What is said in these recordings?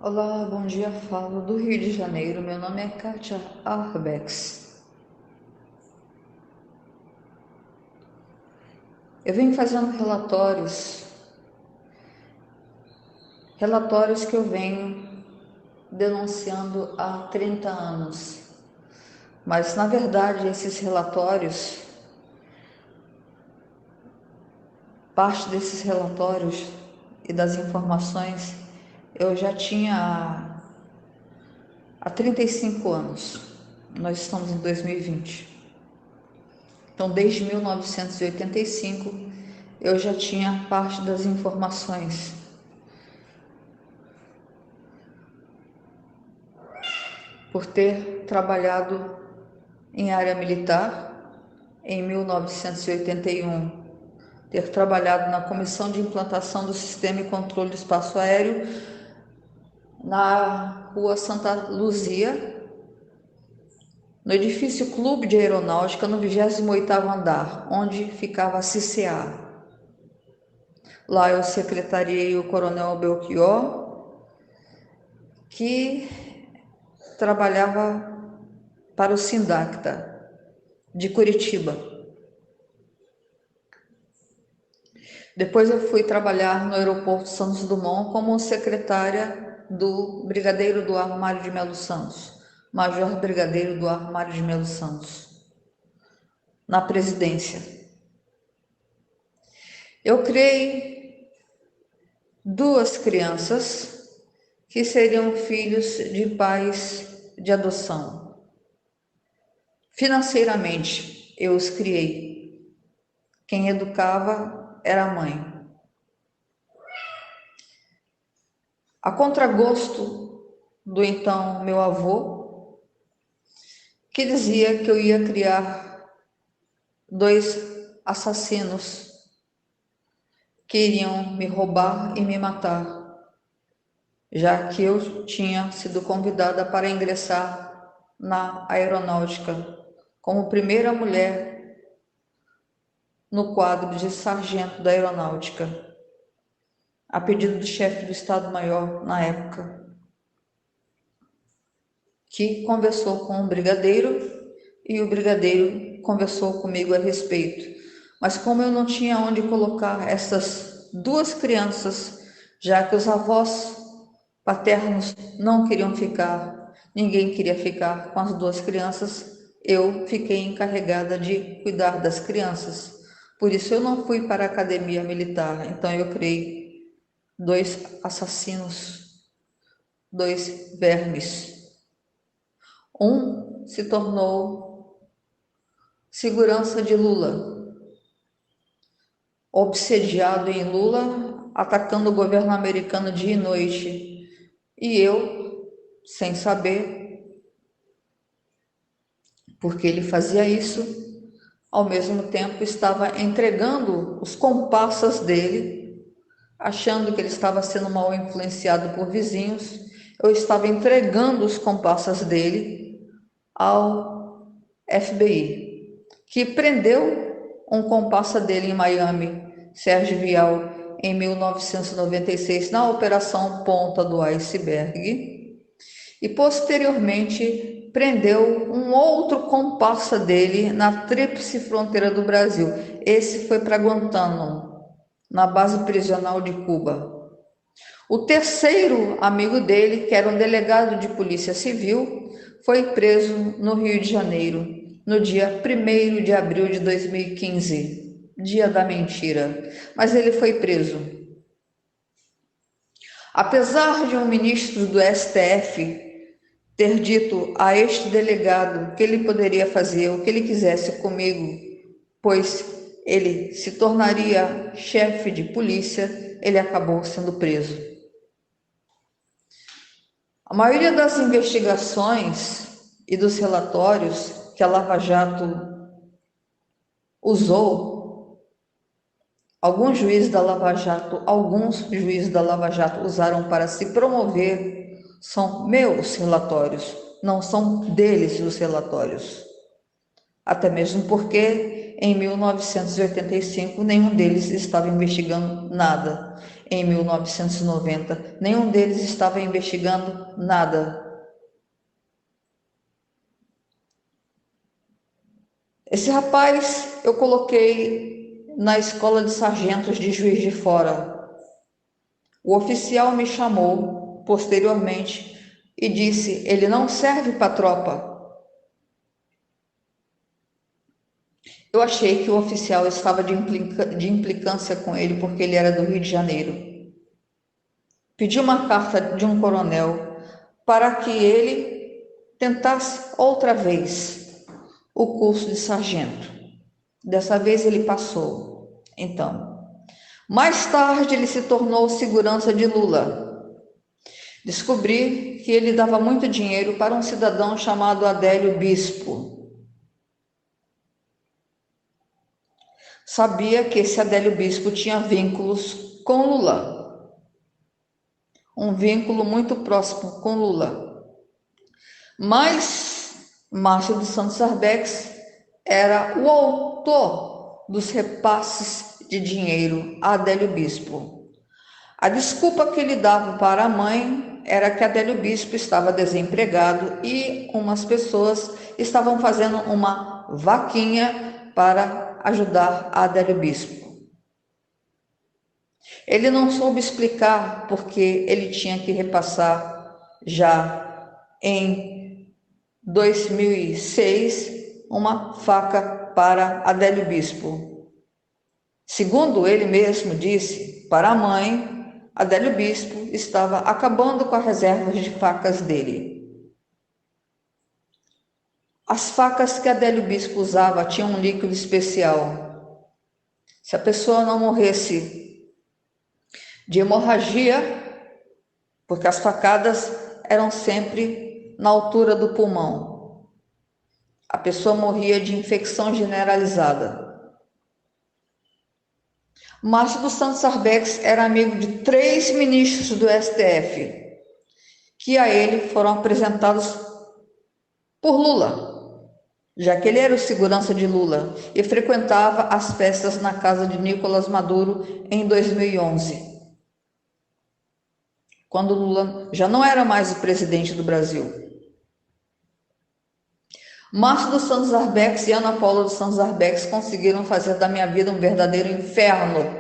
Olá, bom dia, falo do Rio de Janeiro. Meu nome é Kátia Arbex. Eu venho fazendo relatórios que eu venho denunciando há 30 anos. Mas, na verdade, esses relatórios, parte desses relatórios e das informações, eu já tinha há 35 anos. Nós estamos em 2020. Então, desde 1985, eu já tinha parte das informações. Por ter trabalhado em área militar em 1981, ter trabalhado na Comissão de Implantação do Sistema e Controle do Espaço Aéreo na Rua Santa Luzia, no edifício Clube de Aeronáutica, no 28º andar, onde ficava a CCA. Lá eu secretariei o Coronel Belchior, que trabalhava para o Sindacta de Curitiba. Depois eu fui trabalhar no aeroporto Santos Dumont como secretária do Brigadeiro do Mário de Melo Santos, Major Brigadeiro do Mário de Melo Santos, na presidência. Eu criei duas crianças que seriam filhos de pais de adoção. Financeiramente, eu os criei. Quem educava era a mãe. A contragosto do então meu avô, que dizia que eu ia criar dois assassinos que iriam me roubar e me matar, já que eu tinha sido convidada para ingressar na aeronáutica como primeira mulher no quadro de sargento da aeronáutica, a pedido do chefe do Estado-Maior na época, que conversou com o brigadeiro e o brigadeiro conversou comigo a respeito. Mas como eu não tinha onde colocar essas duas crianças, já que os avós paternos não queriam ficar, ninguém queria ficar com as duas crianças, eu fiquei encarregada de cuidar das crianças. Por isso eu não fui para a academia militar, então eu criei dois assassinos, dois vermes. Um se tornou segurança de Lula, obsediado em Lula, atacando o governo americano dia e noite. E eu, sem saber porque ele fazia isso, ao mesmo tempo estava entregando os comparsas dele, achando que ele estava sendo mal influenciado por vizinhos. Eu estava entregando os comparsas dele ao FBI, que prendeu um comparsa dele em Miami, Sérgio Vial, em 1996, na Operação Ponta do Iceberg, e posteriormente prendeu um outro comparsa dele na tríplice fronteira do Brasil. Esse foi para Guantánamo, na base prisional de Cuba. O terceiro amigo dele, que era um delegado de polícia civil, foi preso no Rio de Janeiro, no dia 1º de abril de 2015, dia da mentira, mas ele foi preso. Apesar de um ministro do STF ter dito a este delegado que ele poderia fazer o que ele quisesse comigo, pois ele se tornaria chefe de polícia, ele acabou sendo preso. A maioria das investigações e dos relatórios que a Lava Jato usou, alguns juízes da Lava Jato usaram para se promover, são meus relatórios, não são deles os relatórios. Até mesmo porque em 1985 nenhum deles estava investigando nada. em 1990. Nenhum deles estava investigando nada. Esse rapaz eu coloquei na escola de sargentos de Juiz de Fora. O oficial me chamou posteriormente e disse: ele não serve para a tropa. Eu achei que o oficial estava de implicância com ele porque ele era do Rio de Janeiro. Pedi uma carta de um coronel para que ele tentasse outra vez o curso de sargento. Dessa vez ele passou. Então, mais tarde ele se tornou segurança de Lula. Descobri que ele dava muito dinheiro para um cidadão chamado Adélio Bispo. Sabia que esse Adélio Bispo tinha vínculos com Lula. Um vínculo muito próximo com Lula. Mas Márcio dos Santos Arbex era o autor dos repasses de dinheiro a Adélio Bispo. A desculpa que ele dava para a mãe era que Adélio Bispo estava desempregado e umas pessoas estavam fazendo uma vaquinha para ajudar a Adélio Bispo. Ele não soube explicar porque ele tinha que repassar já em 2006 uma faca para Adélio Bispo. Segundo ele mesmo disse para a mãe, Adélio Bispo estava acabando com as reservas de facas dele. As facas que Adélio Bispo usava tinham um líquido especial. Se a pessoa não morresse de hemorragia, porque as facadas eram sempre na altura do pulmão, a pessoa morria de infecção generalizada. Márcio dos Santos Arbex era amigo de 3 ministros do STF, que a ele foram apresentados por Lula, já que ele era o segurança de Lula e frequentava as festas na casa de Nicolás Maduro em 2011, quando Lula já não era mais o presidente do Brasil. Márcio dos Santos Arbex e Ana Paula dos Santos Arbex conseguiram fazer da minha vida um verdadeiro inferno.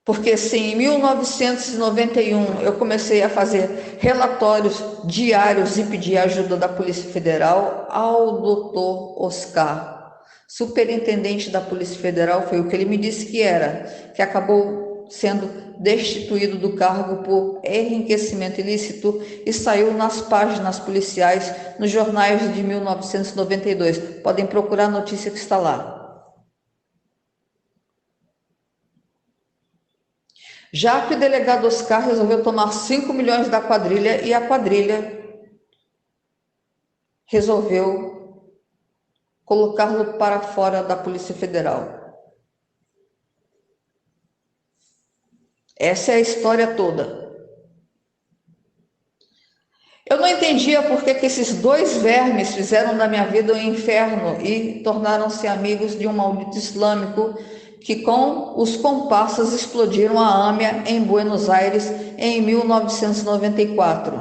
Porque se em 1991 eu comecei a fazer relatórios diários e pedir ajuda da Polícia Federal ao doutor Oscar, superintendente da Polícia Federal, foi o que ele me disse que era, que acabou sendo destituído do cargo por enriquecimento ilícito e saiu nas páginas policiais nos jornais de 1992. Podem procurar a notícia que está lá. Já que o delegado Oscar resolveu tomar 5 milhões da quadrilha e a quadrilha resolveu colocá-lo para fora da Polícia Federal. Essa é a história toda. Eu não entendia por que esses 2 vermes fizeram da minha vida um inferno e tornaram-se amigos de um maldito islâmico que com os comparsas explodiram a AMIA em Buenos Aires em 1994.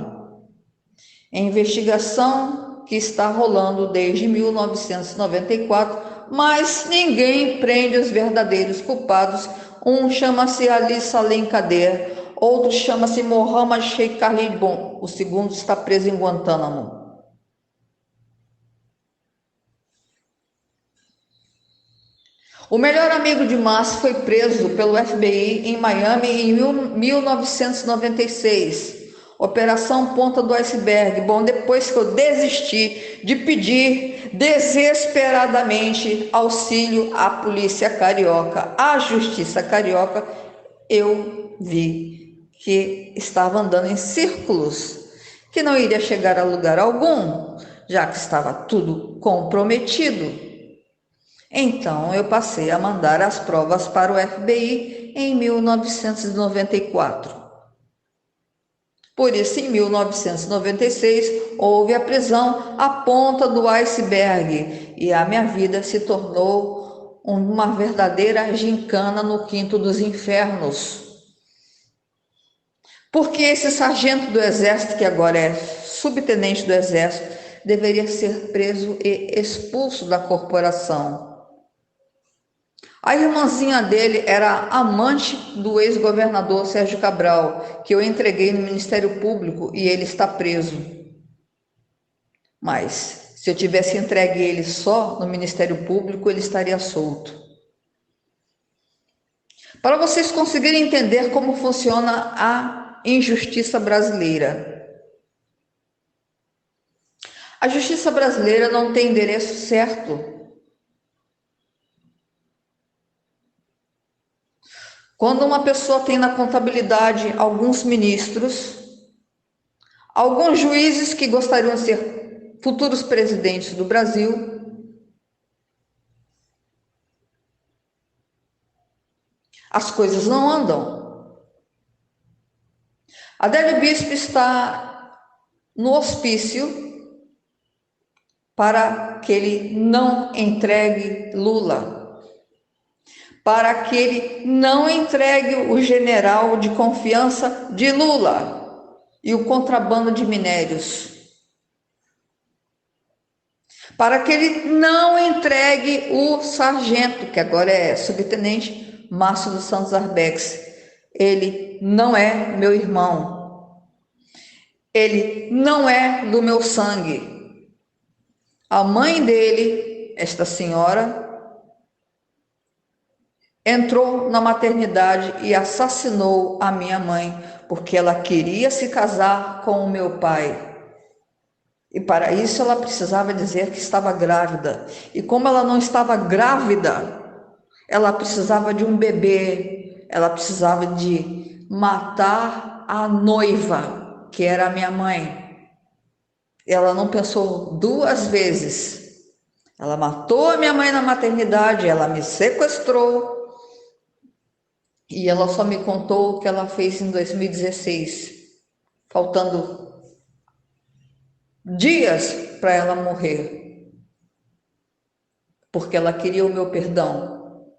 A investigação que está rolando desde 1994, mas ninguém prende os verdadeiros culpados. Um chama-se Ali Salim Kader, outro chama-se Mohammad Sheikh Khalid Bon, o segundo está preso em Guantánamo. O melhor amigo de Márcio foi preso pelo FBI em Miami em 1996. Operação Ponta do Iceberg. Bom, depois que eu desisti de pedir desesperadamente auxílio à polícia carioca, à justiça carioca, eu vi que estava andando em círculos, que não iria chegar a lugar algum, já que estava tudo comprometido. Então, eu passei a mandar as provas para o FBI em 1994. Por isso, em 1996, houve a prisão à ponta do iceberg e a minha vida se tornou uma verdadeira gincana no quinto dos infernos. Porque esse sargento do exército, que agora é subtenente do exército, deveria ser preso e expulso da corporação. A irmãzinha dele era amante do ex-governador Sérgio Cabral, que eu entreguei no Ministério Público e ele está preso. Mas se eu tivesse entregue ele só no Ministério Público, ele estaria solto. Para vocês conseguirem entender como funciona a injustiça brasileira. A justiça brasileira não tem endereço certo. Quando uma pessoa tem na contabilidade alguns ministros, alguns juízes que gostariam de ser futuros presidentes do Brasil, as coisas não andam. Adélio Bispo está no hospício para que ele não entregue Lula, para que ele não entregue o general de confiança de Lula e o contrabando de minérios, para que ele não entregue o sargento, que agora é subtenente, Márcio dos Santos Arbex. Ele não é meu irmão, ele não é do meu sangue. A mãe dele, esta senhora, entrou na maternidade e assassinou a minha mãe, porque ela queria se casar com o meu pai. E para isso ela precisava dizer que estava grávida. E como ela não estava grávida, ela precisava de um bebê, ela precisava de matar a noiva, que era a minha mãe. Ela não pensou duas vezes. Ela matou a minha mãe na maternidade, ela me sequestrou e ela só me contou o que ela fez em 2016, faltando dias para ela morrer, porque ela queria o meu perdão.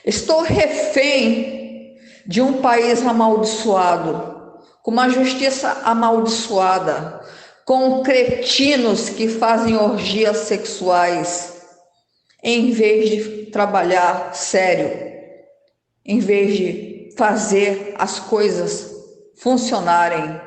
Estou refém de um país amaldiçoado, com uma justiça amaldiçoada, com cretinos que fazem orgias sexuais, em vez de trabalhar sério, em vez de fazer as coisas funcionarem.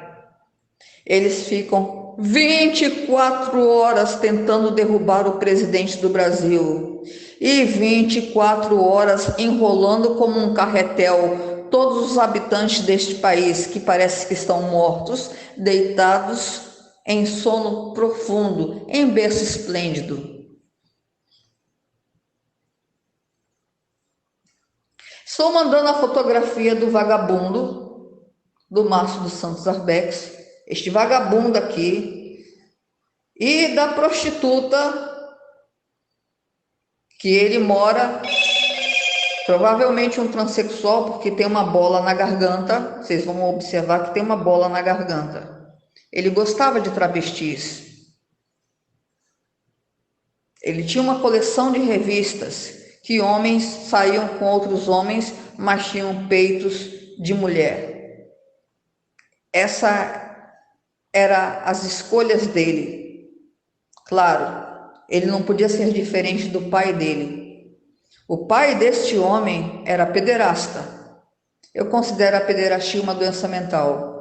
Eles ficam 24 horas tentando derrubar o presidente do Brasil e 24 horas enrolando como um carretel todos os habitantes deste país que parece que estão mortos, deitados em sono profundo, em berço esplêndido. Estou mandando a fotografia do vagabundo, do Márcio dos Santos Arbex, este vagabundo aqui, e da prostituta que ele mora, provavelmente um transexual, porque tem uma bola na garganta. Vocês vão observar que tem uma bola na garganta. Ele gostava de travestis. Ele tinha uma coleção de revistas que homens saíam com outros homens, mas tinham peitos de mulher. Essa era as escolhas dele. Claro, ele não podia ser diferente do pai dele. O pai deste homem era pederasta. Eu considero a pederastia uma doença mental.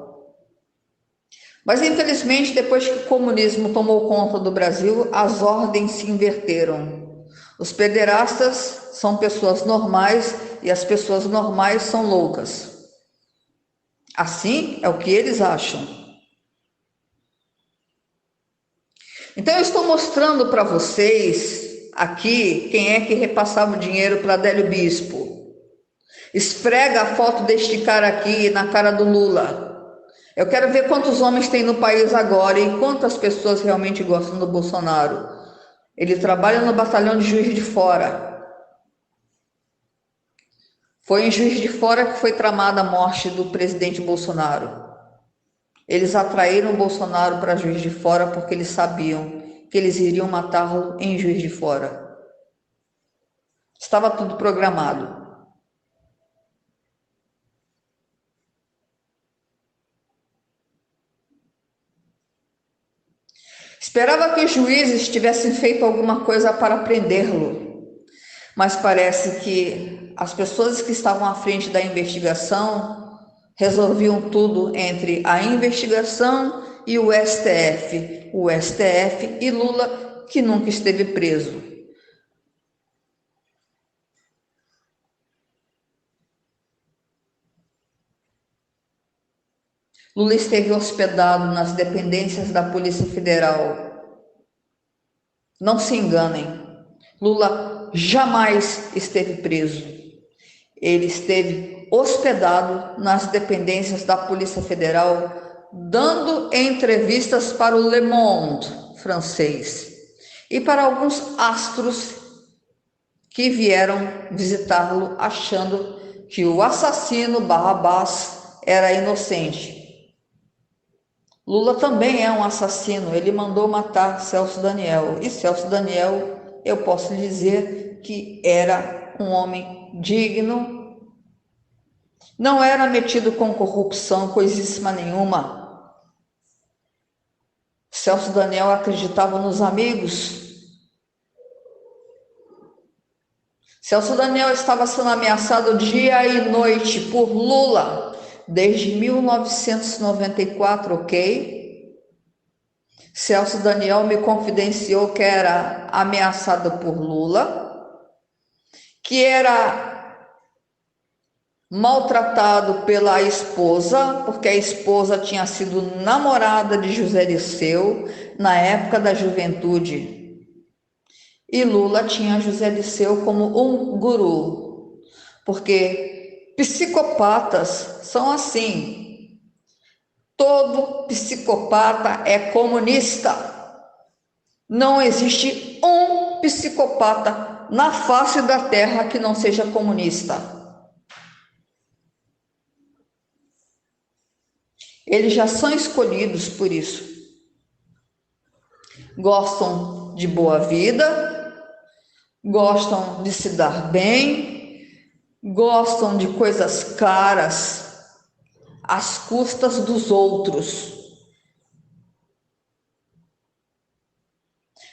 Mas, infelizmente, depois que o comunismo tomou conta do Brasil, as ordens se inverteram. Os pederastas são pessoas normais e as pessoas normais são loucas. Assim é o que eles acham. Então, eu estou mostrando para vocês aqui quem é que repassava o dinheiro para Adélio Bispo. Esfrega a foto deste cara aqui na cara do Lula. Eu quero ver quantos homens tem no país agora e quantas pessoas realmente gostam do Bolsonaro. Ele trabalha no batalhão de Juiz de Fora. Foi em Juiz de Fora que foi tramada a morte do presidente Bolsonaro. Eles atraíram o Bolsonaro para Juiz de Fora porque eles sabiam que eles iriam matá-lo em Juiz de Fora. Estava tudo programado. Esperava que os juízes tivessem feito alguma coisa para prendê-lo, mas parece que as pessoas que estavam à frente da investigação resolviam tudo entre a investigação e o STF. O STF e Lula, que nunca esteve preso. Lula esteve hospedado nas dependências da Polícia Federal. Não se enganem, Lula jamais esteve preso. Ele esteve hospedado nas dependências da Polícia Federal, dando entrevistas para o Le Monde francês e para alguns astros que vieram visitá-lo achando que o assassino Barrabás era inocente. Lula também é um assassino, ele mandou matar Celso Daniel. E Celso Daniel, eu posso lhe dizer que era um homem digno, não era metido com corrupção, coisíssima nenhuma. Celso Daniel acreditava nos amigos. Celso Daniel estava sendo ameaçado dia e noite por Lula desde 1994, ok? Celso Daniel me confidenciou que era ameaçado por Lula, que era maltratado pela esposa, porque a esposa tinha sido namorada de José Dirceu na época da juventude. E Lula tinha José Dirceu como um guru, porque psicopatas são assim. Todo psicopata é comunista. Não existe um psicopata na face da terra que não seja comunista. Eles já são escolhidos por isso. Gostam de boa vida, gostam de se dar bem, gostam de coisas caras às custas dos outros.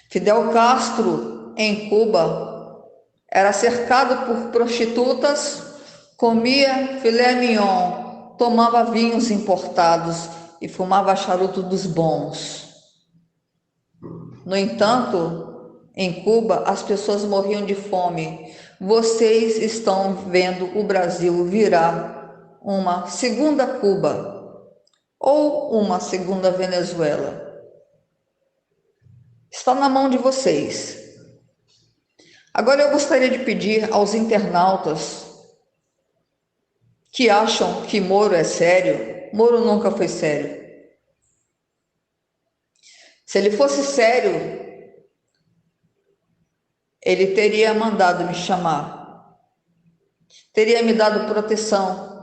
Fidel Castro, em Cuba, era cercado por prostitutas, comia filé mignon, tomava vinhos importados e fumava charuto dos bons. No entanto, em Cuba, as pessoas morriam de fome. Vocês estão vendo o Brasil virar uma segunda Cuba ou uma segunda Venezuela. Está na mão de vocês. Agora eu gostaria de pedir aos internautas que acham que Moro é sério. Moro nunca foi sério. Se ele fosse sério, ele teria mandado me chamar, teria me dado proteção,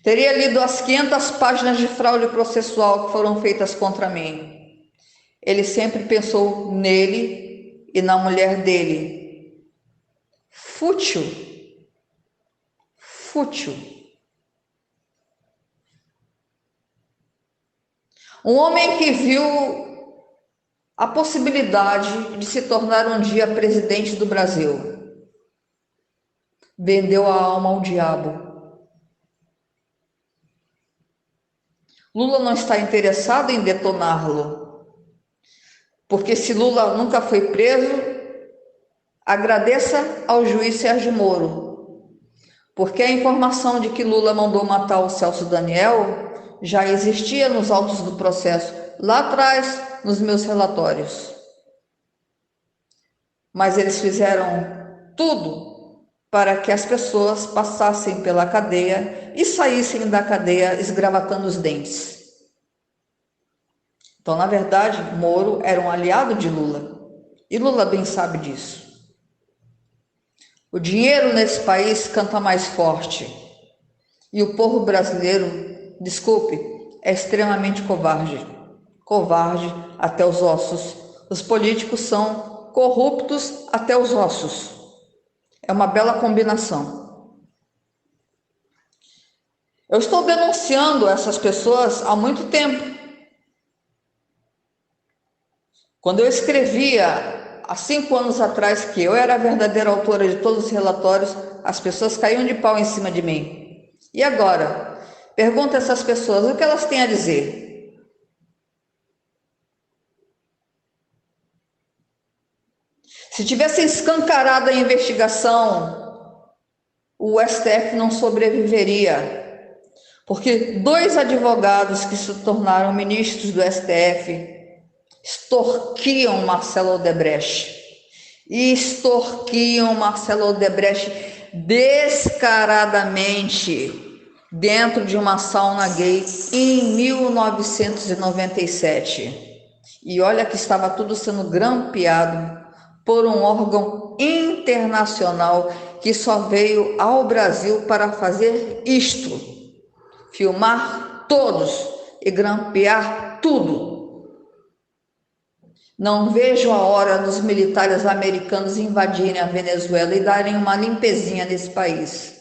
teria lido as 500 páginas de fraude processual que foram feitas contra mim. Ele sempre pensou nele e na mulher dele. Fútil. Fútil. Um homem que viu a possibilidade de se tornar um dia presidente do Brasil. Vendeu a alma ao diabo. Lula não está interessado em detoná-lo. Porque se Lula nunca foi preso, agradeça ao juiz Sérgio Moro. Porque a informação de que Lula mandou matar o Celso Daniel já existia nos autos do processo, lá atrás, nos meus relatórios. Mas eles fizeram tudo para que as pessoas passassem pela cadeia e saíssem da cadeia esgravatando os dentes. Então, na verdade, Moro era um aliado de Lula. E Lula bem sabe disso. O dinheiro nesse país canta mais forte. E o povo brasileiro, desculpe, é extremamente covarde. Covarde até os ossos. Os políticos são corruptos até os ossos. É uma bela combinação. Eu estou denunciando essas pessoas há muito tempo. Quando eu escrevia, há 5 anos atrás, que eu era a verdadeira autora de todos os relatórios, as pessoas caíam de pau em cima de mim. E agora? Pergunta a essas pessoas o que elas têm a dizer. Se tivesse escancarado a investigação, o STF não sobreviveria, porque 2 advogados que se tornaram ministros do STF extorquiam Marcelo Odebrecht descaradamente dentro de uma sauna gay em 1997. E olha que estava tudo sendo grampeado por um órgão internacional que só veio ao Brasil para fazer isto: filmar todos e grampear tudo. Não vejo a hora dos militares americanos invadirem a Venezuela e darem uma limpezinha nesse país.